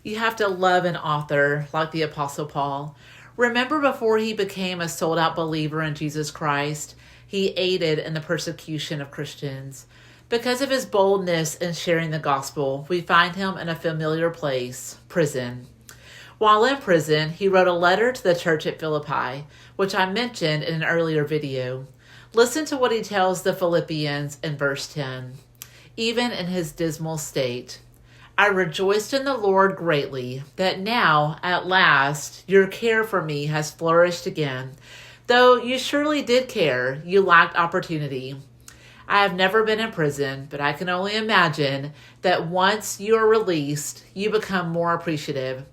You have to love an author like the Apostle Paul. Remember, before he became a sold out believer in Jesus Christ, he aided in the persecution of Christians. Because of his boldness in sharing the gospel, we find him in a familiar place, prison. While in prison, he wrote a letter to the church at Philippi, which I mentioned in an earlier video. Listen to what he tells the Philippians in verse 10. Even in his dismal state, I rejoiced in the Lord greatly that now, at last, your care for me has flourished again. Though you surely did care, you lacked opportunity. I have never been in prison, but I can only imagine that once you are released, you become more appreciative.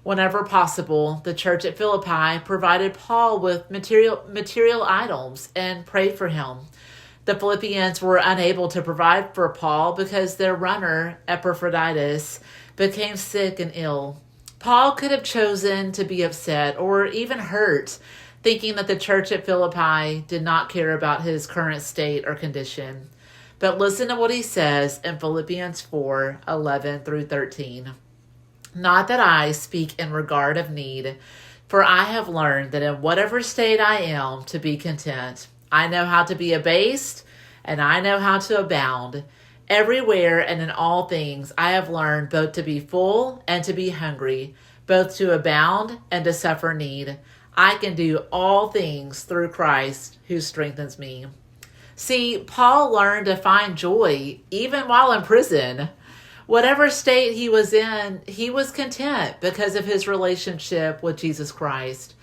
Whenever possible, the church at Philippi provided Paul with material items and prayed for him. The Philippians were unable to provide for Paul because their runner, Epaphroditus, became sick and ill. Paul could have chosen to be upset or even hurt, thinking that the church at Philippi did not care about his current state or condition. But listen to what he says in Philippians 4:11 through 13. Not that I speak in regard of need, for I have learned that in whatever state I am to be content. I know how to be abased, and I know how to abound. Everywhere and in all things I have learned both to be full and to be hungry, both to abound and to suffer need. I can do all things through Christ who strengthens me. See, Paul learned to find joy even while in prison. Whatever state he was in, he was content because of his relationship with Jesus Christ.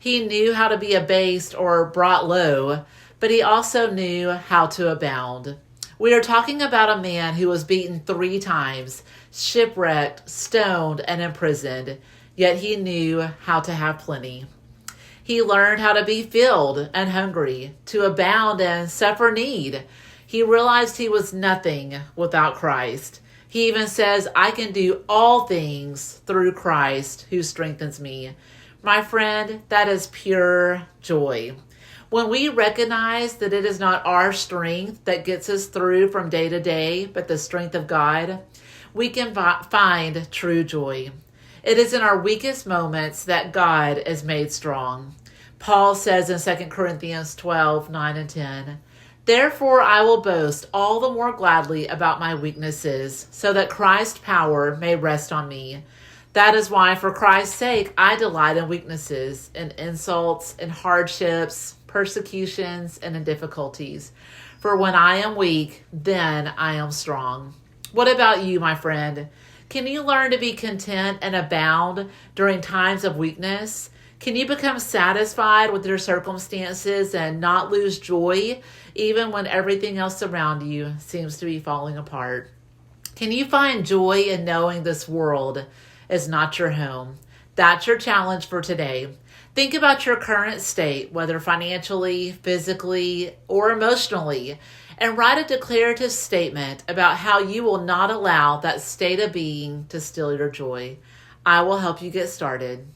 He knew how to be abased or brought low, but he also knew how to abound. We are talking about a man who was beaten 3 times, shipwrecked, stoned, and imprisoned, yet he knew how to have plenty. He learned how to be filled and hungry, to abound and suffer need. He realized he was nothing without Christ. He even says, I can do all things through Christ who strengthens me. My friend, that is pure joy. When we recognize that it is not our strength that gets us through from day to day, but the strength of God, we can find true joy. It is in our weakest moments that God is made strong. Paul says in 2 Corinthians 12:9 and 10, Therefore I will boast all the more gladly about my weaknesses, so that Christ's power may rest on me. That is why, for Christ's sake, I delight in weaknesses, in insults, in hardships, persecutions, and in difficulties. For when I am weak, then I am strong. What about you, my friend? Can you learn to be content and abound during times of weakness? Can you become satisfied with your circumstances and not lose joy even when everything else around you seems to be falling apart? Can you find joy in knowing this world is not your home? That's your challenge for today. Think about your current state, whether financially, physically, or emotionally, and write a declarative statement about how you will not allow that state of being to steal your joy. I will help you get started.